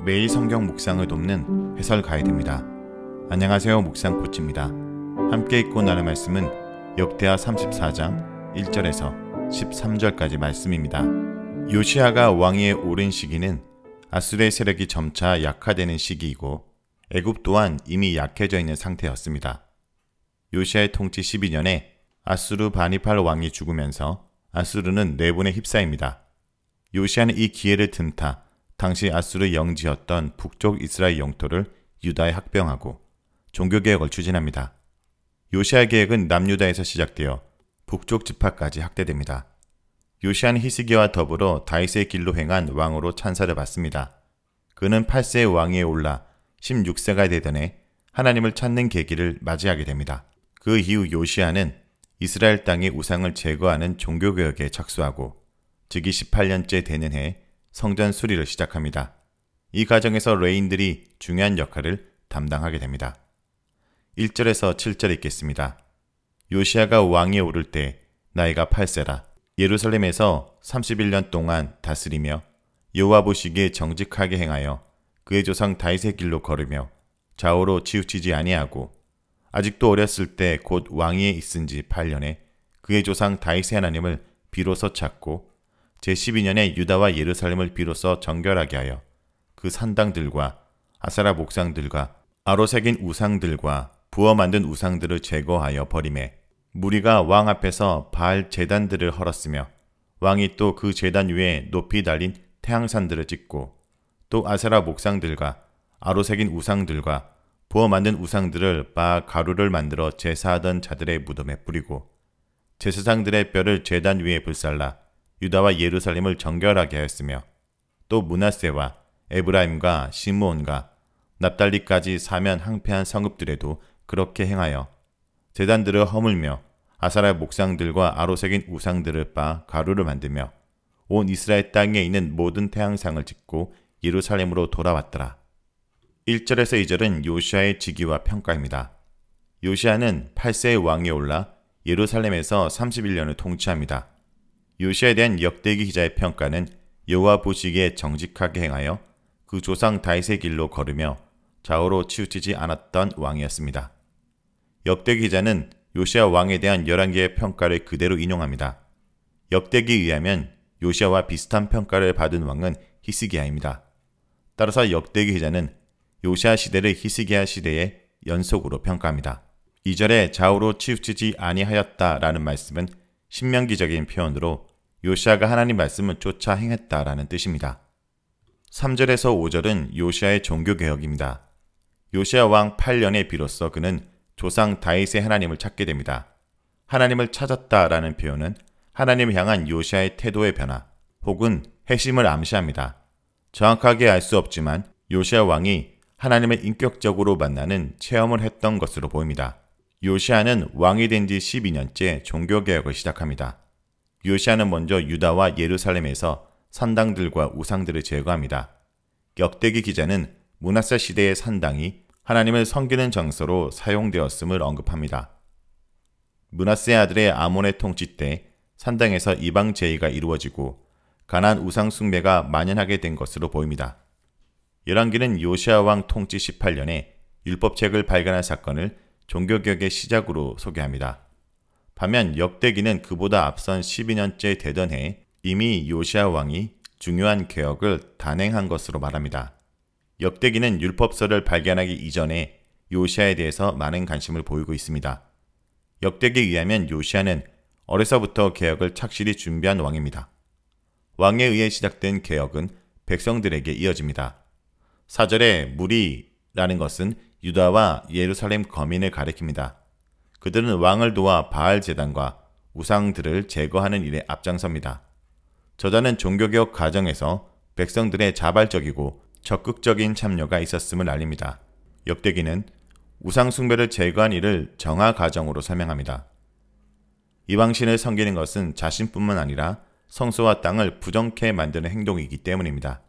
매일 성경 묵상을 돕는 해설 가이드입니다. 안녕하세요, 묵상코치입니다. 함께 읽고 나눌 말씀은 역대하 34장 1절에서 13절까지 말씀입니다. 요시야가 왕위에 오른 시기는 아수르의 세력이 점차 약화되는 시기이고 애굽 또한 이미 약해져 있는 상태였습니다. 요시야의 통치 12년에 아수르 바니팔 왕이 죽으면서 아수르는 내분에 휩싸입니다. 요시야는 이 기회를 틈타 당시 아수르 영지였던 북쪽 이스라엘 영토를 유다에 합병하고 종교개혁을 추진합니다. 요시야의 계획은 남유다에서 시작되어 북쪽 지파까지 확대됩니다. 요시야는 히스기야와 더불어 다윗의 길로 행한 왕으로 찬사를 받습니다. 그는 8세의 왕위에 올라 16세가 되던 해 하나님을 찾는 계기를 맞이하게 됩니다. 그 이후 요시야는 이스라엘 땅의 우상을 제거하는 종교개혁에 착수하고 즉위 18년째 되는 해 성전 수리를 시작합니다. 이 과정에서 레인들이 중요한 역할을 담당하게 됩니다. 1절에서 7절 읽겠습니다. 요시야가 왕위에 오를 때 나이가 8세라. 예루살렘에서 31년 동안 다스리며 여호와 보시기에 정직하게 행하여 그의 조상 다윗의 길로 걸으며 좌우로 치우치지 아니하고 아직도 어렸을 때 곧 왕위에 있은 지 8년에 그의 조상 다윗의 하나님을 비로소 찾고 제12년에 유다와 예루살렘을 비로소 정결하게 하여 그 산당들과 아세라 목상들과 아로 새긴 우상들과 부어 만든 우상들을 제거하여 버리매 무리가 왕 앞에서 바알 제단들을 헐었으며 왕이 또 그 제단 위에 높이 달린 태양산들을 찍고 또 아세라 목상들과 아로 새긴 우상들과 부어 만든 우상들을 바 가루를 만들어 제사하던 자들의 무덤에 뿌리고 제사장들의 뼈를 제단 위에 불살라 유다와 예루살렘을 정결하게 하였으며 또 므낫세와 에브라임과 시므온과 납달리까지 사면 항폐한 성읍들에도 그렇게 행하여 제단들을 허물며 아사라 목상들과 아로 새긴 우상들을 빻아 가루를 만들며 온 이스라엘 땅에 있는 모든 태양상을 짓고 예루살렘으로 돌아왔더라. 1절에서 2절은 요시야의 직위와 평가입니다. 요시야는 8세의 왕위에 올라 예루살렘에서 31년을 통치합니다. 요시야에 대한 역대기 기자의 평가는 여호와 보시기에 정직하게 행하여 그 조상 다윗의 길로 걸으며 좌우로 치우치지 않았던 왕이었습니다. 역대기 기자는 요시야 왕에 대한 11개의 평가를 그대로 인용합니다. 역대기에 의하면 요시야와 비슷한 평가를 받은 왕은 히스기야입니다. 따라서 역대기 기자는 요시야 시대를 히스기야 시대의 연속으로 평가합니다. 2절에 좌우로 치우치지 아니하였다라는 말씀은 신명기적인 표현으로 요시야가 하나님 말씀을 쫓아 행했다라는 뜻입니다. 3절에서 5절은 요시야의 종교개혁입니다. 요시야 왕 8년에 비로소 그는 조상 다윗의 하나님을 찾게 됩니다. 하나님을 찾았다라는 표현은 하나님을 향한 요시야의 태도의 변화 혹은 회심을 암시합니다. 정확하게 알 수 없지만 요시야 왕이 하나님을 인격적으로 만나는 체험을 했던 것으로 보입니다. 요시야는 왕이 된 지 12년째 종교개혁을 시작합니다. 요시야는 먼저 유다와 예루살렘에서 산당들과 우상들을 제거합니다. 역대기 기자는 므낫세 시대의 산당이 하나님을 섬기는 장소로 사용되었음을 언급합니다. 므낫세 아들의 아몬의 통치 때 산당에서 이방 제의가 이루어지고 가나안 우상 숭배가 만연하게 된 것으로 보입니다. 열왕기는 요시야 왕 통치 18년에 율법책을 발견한 사건을 종교개혁의 시작으로 소개합니다. 반면 역대기는 그보다 앞선 12년째 되던 해에 이미 요시야 왕이 중요한 개혁을 단행한 것으로 말합니다. 역대기는 율법서를 발견하기 이전에 요시야에 대해서 많은 관심을 보이고 있습니다. 역대기에 의하면 요시야는 어려서부터 개혁을 착실히 준비한 왕입니다. 왕에 의해 시작된 개혁은 백성들에게 이어집니다. 4절에 무리라는 것은 유다와 예루살렘 거민을 가리킵니다. 그들은 왕을 도와 바알 제단과 우상들을 제거하는 일에 앞장섭니다. 저자는 종교개혁 과정에서 백성들의 자발적이고 적극적인 참여가 있었음을 알립니다. 역대기는 우상 숭배를 제거한 일을 정화 과정으로 설명합니다. 이방신을 섬기는 것은 자신뿐만 아니라 성소와 땅을 부정케 만드는 행동이기 때문입니다.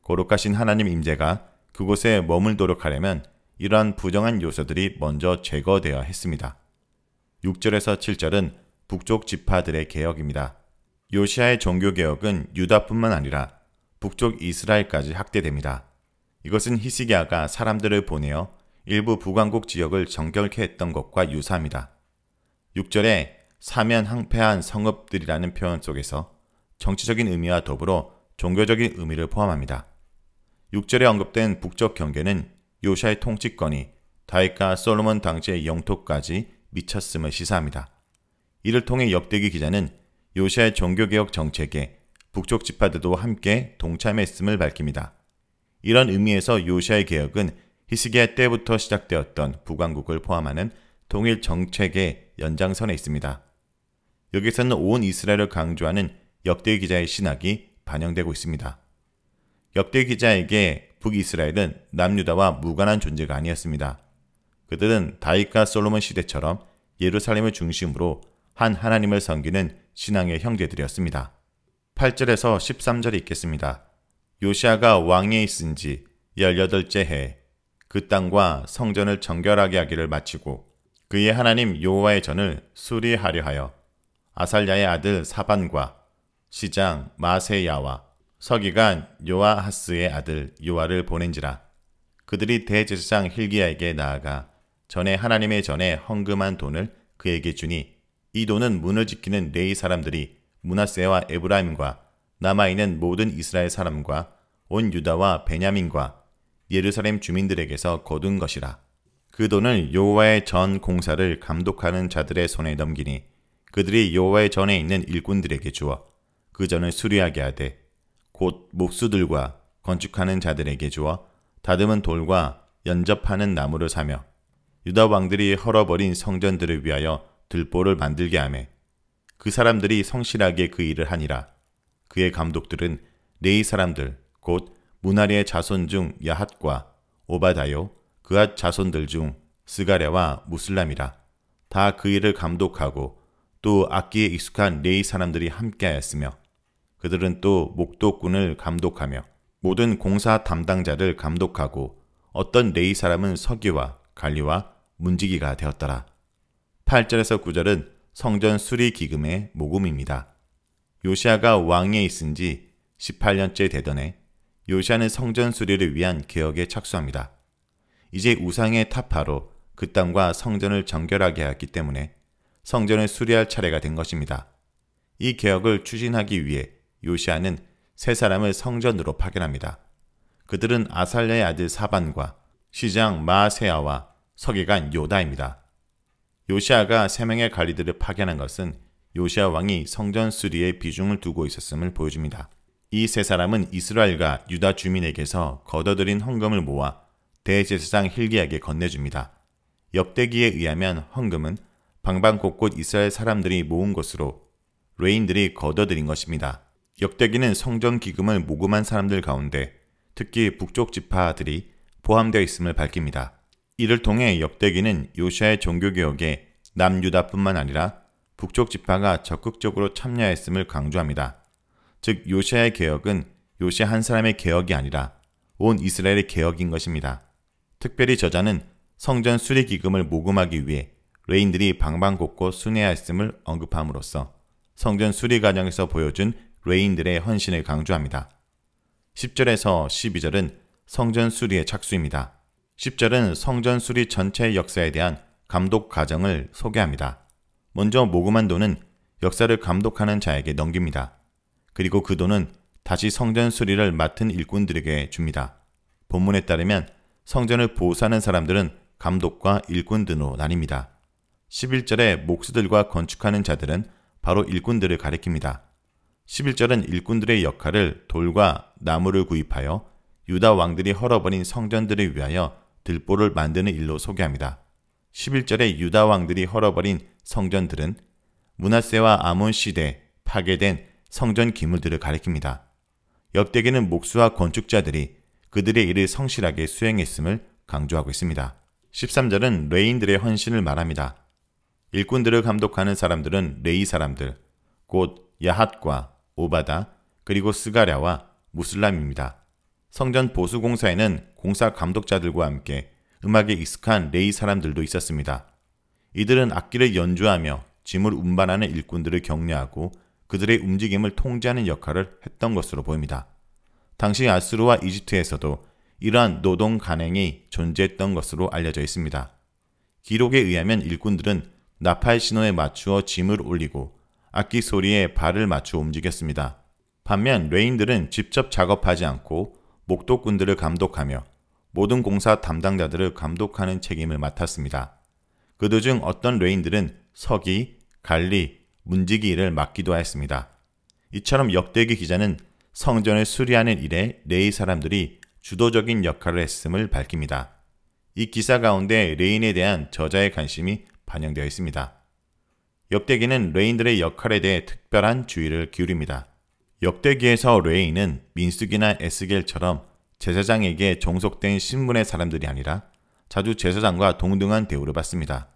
거룩하신 하나님 임재가 그곳에 머물도록 하려면 이러한 부정한 요소들이 먼저 제거되어야 했습니다. 6절에서 7절은 북쪽 지파들의 개혁입니다. 요시야의 종교개혁은 유다뿐만 아니라 북쪽 이스라엘까지 확대됩니다. 이것은 히스기야가 사람들을 보내어 일부 북왕국 지역을 정결케 했던 것과 유사합니다. 6절에 사면 항폐한 성읍들이라는 표현 속에서 정치적인 의미와 더불어 종교적인 의미를 포함합니다. 6절에 언급된 북쪽 경계는 요시아의 통치권이 다윗과 솔로몬 당시의 영토까지 미쳤음을 시사합니다. 이를 통해 역대기 기자는 요시아의 종교개혁 정책에 북쪽 지파들도 함께 동참했음을 밝힙니다. 이런 의미에서 요시아의 개혁은 히스기야 때부터 시작되었던 북왕국을 포함하는 통일 정책의 연장선에 있습니다. 여기서는 온 이스라엘을 강조하는 역대기 기자의 신학이 반영되고 있습니다. 역대기 기자에게 북이스라엘은 남유다와 무관한 존재가 아니었습니다. 그들은 다윗과 솔로몬 시대처럼 예루살렘을 중심으로 한 하나님을 섬기는 신앙의 형제들이었습니다. 8절에서 13절이 있겠습니다. 요시아가 왕위에 있은 지 18째 해에 그 땅과 성전을 정결하게 하기를 마치고 그의 하나님 여호와의 전을 수리하려 하여 아살랴의 아들 사반과 시장 마세야와 서기관 요아하스의 아들 요아를 보낸지라. 그들이 대제사장 hil기야에게 나아가 전에 하나님의 전에 헌금한 돈을 그에게 주니 이 돈은 문을 지키는 레위 사람들이 므낫세와 에브라임과 남아있는 모든 이스라엘 사람과 온 유다와 베냐민과 예루살렘 주민들에게서 거둔 것이라. 그 돈을 여호와의 전 공사를 감독하는 자들의 손에 넘기니 그들이 여호와의 전에 있는 일꾼들에게 주어 그 전을 수리하게 하되 곧 목수들과 건축하는 자들에게 주어 다듬은 돌과 연접하는 나무를 사며 유다 왕들이 헐어버린 성전들을 위하여 들보를 만들게 하매 그 사람들이 성실하게 그 일을 하니라. 그의 감독들은 레위 사람들 곧 무나리의 자손 중 야핫과 오바다요 그앗 자손들 중 스가랴와 무슬람이라. 다 그 일을 감독하고 또 악기에 익숙한 레위 사람들이 함께하였으며 그들은 또 목도꾼을 감독하며 모든 공사 담당자를 감독하고 어떤 레위 사람은 서기와 관리와 문지기가 되었더라. 8절에서 9절은 성전 수리 기금의 모금입니다. 요시아가 왕위에 있은 지 18년째 되던 해 요시아는 성전 수리를 위한 개혁에 착수합니다. 이제 우상의 타파로 그 땅과 성전을 정결하게 하였기 때문에 성전을 수리할 차례가 된 것입니다. 이 개혁을 추진하기 위해 요시아는 세 사람을 성전으로 파견합니다. 그들은 아살랴의 아들 사반과 시장 마세야와 서기관 요다입니다. 요시아가 세 명의 관리들을 파견한 것은 요시아 왕이 성전 수리에 비중을 두고 있었음을 보여줍니다. 이 세 사람은 이스라엘과 유다 주민에게서 거둬들인 헌금을 모아 대제사장 hil기야에게 건네줍니다. 역대기에 의하면 헌금은 방방 곳곳 이스라엘 사람들이 모은 것으로 레인들이 거둬들인 것입니다. 역대기는 성전 기금을 모금한 사람들 가운데 특히 북쪽 지파들이 포함되어 있음을 밝힙니다. 이를 통해 역대기는 요시아의 종교개혁에 남유다뿐만 아니라 북쪽 지파가 적극적으로 참여했음을 강조합니다. 즉 요시아의 개혁은 요시아 한 사람의 개혁이 아니라 온 이스라엘의 개혁인 것입니다. 특별히 저자는 성전 수리 기금을 모금하기 위해 레인들이 방방곳곳 순회하였음을 언급함으로써 성전 수리 과정에서 보여준 레인들의 헌신을 강조합니다. 10절에서 12절은 성전 수리의 착수입니다. 10절은 성전 수리 전체의 역사에 대한 감독 과정을 소개합니다. 먼저 모금한 돈은 역사를 감독하는 자에게 넘깁니다. 그리고 그 돈은 다시 성전 수리를 맡은 일꾼들에게 줍니다. 본문에 따르면 성전을 보수하는 사람들은 감독과 일꾼 등으로 나뉩니다. 11절에 목수들과 건축하는 자들은 바로 일꾼들을 가리킵니다. 11절은 일꾼들의 역할을 돌과 나무를 구입하여 유다 왕들이 헐어버린 성전들을 위하여 들보를 만드는 일로 소개합니다. 11절에 유다 왕들이 헐어버린 성전들은 므낫세와 아몬 시대 파괴된 성전 기물들을 가리킵니다. 역대기는 목수와 건축자들이 그들의 일을 성실하게 수행했음을 강조하고 있습니다. 13절은 레인들의 헌신을 말합니다. 일꾼들을 감독하는 사람들은 레위 사람들, 곧 야핫과 오바다, 그리고 스가랴와 무슬람입니다. 성전 보수 공사에는 공사 감독자들과 함께 음악에 익숙한 레위 사람들도 있었습니다. 이들은 악기를 연주하며 짐을 운반하는 일꾼들을 격려하고 그들의 움직임을 통제하는 역할을 했던 것으로 보입니다. 당시 아수르와 이집트에서도 이러한 노동 간행이 존재했던 것으로 알려져 있습니다. 기록에 의하면 일꾼들은 나팔 신호에 맞추어 짐을 올리고 악기 소리에 발을 맞추어 움직였습니다. 반면 레인들은 직접 작업하지 않고 목도꾼들을 감독하며 모든 공사 담당자들을 감독하는 책임을 맡았습니다. 그들 중 어떤 레인들은 서기, 관리, 문지기 일을 맡기도 하였습니다. 이처럼 역대기 기자는 성전을 수리하는 일에 레위 사람들이 주도적인 역할을 했음을 밝힙니다. 이 기사 가운데 레인에 대한 저자의 관심이 반영되어 있습니다. 역대기는 레인들의 역할에 대해 특별한 주의를 기울입니다. 역대기에서 레인은 민수기나 에스겔처럼 제사장에게 종속된 신분의 사람들이 아니라 자주 제사장과 동등한 대우를 받습니다.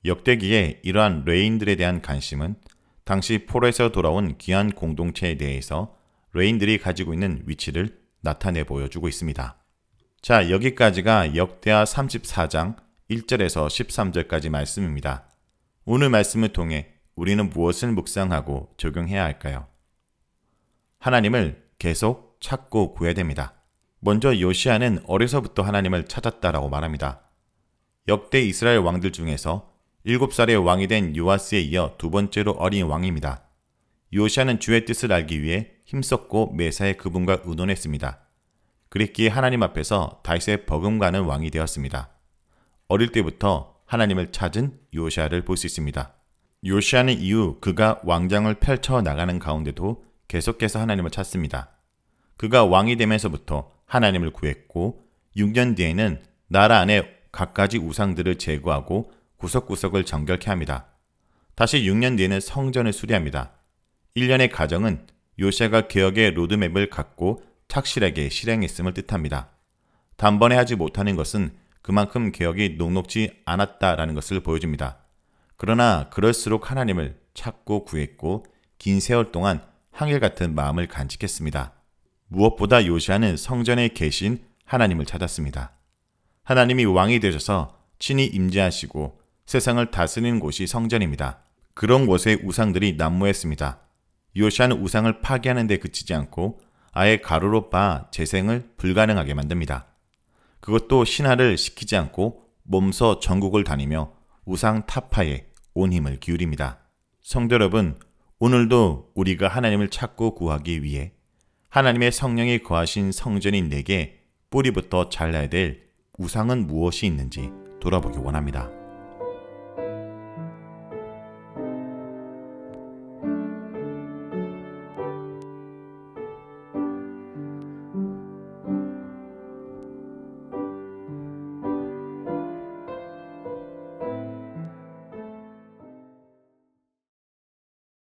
역대기에 이러한 레인들에 대한 관심은 당시 포로에서 돌아온 귀한 공동체에 대해서 레인들이 가지고 있는 위치를 나타내 보여주고 있습니다. 자, 여기까지가 역대하 34장 1절에서 13절까지 말씀입니다. 오늘 말씀을 통해 우리는 무엇을 묵상하고 적용해야 할까요? 하나님을 계속 찾고 구해야 됩니다. 먼저 요시야는 어려서부터 하나님을 찾았다라고 말합니다. 역대 이스라엘 왕들 중에서 7살의 왕이 된 요아스에 이어 두 번째로 어린 왕입니다. 요시야는 주의 뜻을 알기 위해 힘썼고 매사에 그분과 의논했습니다. 그랬기에 하나님 앞에서 다윗의 버금가는 왕이 되었습니다. 어릴 때부터 하나님을 찾은 요시야를 볼 수 있습니다. 요시야는 이후 그가 왕장을 펼쳐 나가는 가운데도 계속해서 하나님을 찾습니다. 그가 왕이 되면서부터 하나님을 구했고 6년 뒤에는 나라 안에 갖가지 우상들을 제거하고 구석구석을 정결케 합니다. 다시 6년 뒤에는 성전을 수리합니다. 1년의 가정은 요시야가 개혁의 로드맵을 갖고 착실하게 실행했음을 뜻합니다. 단번에 하지 못하는 것은 그만큼 개혁이 녹록지 않았다라는 것을 보여줍니다. 그러나 그럴수록 하나님을 찾고 구했고 긴 세월 동안 한결같은 마음을 간직했습니다. 무엇보다 요시야는 성전에 계신 하나님을 찾았습니다. 하나님이 왕이 되셔서 친히 임재하시고 세상을 다스리는 곳이 성전입니다. 그런 곳에 우상들이 난무했습니다. 요시야는 우상을 파괴하는 데 그치지 않고 아예 가루로 빻아 재생을 불가능하게 만듭니다. 그것도 신하를 시키지 않고 몸소 전국을 다니며 우상 타파에 온 힘을 기울입니다. 성도 여러분, 오늘도 우리가 하나님을 찾고 구하기 위해 하나님의 성령이 거하신 성전인 내게 뿌리부터 잘라야 될 우상은 무엇이 있는지 돌아보기 원합니다.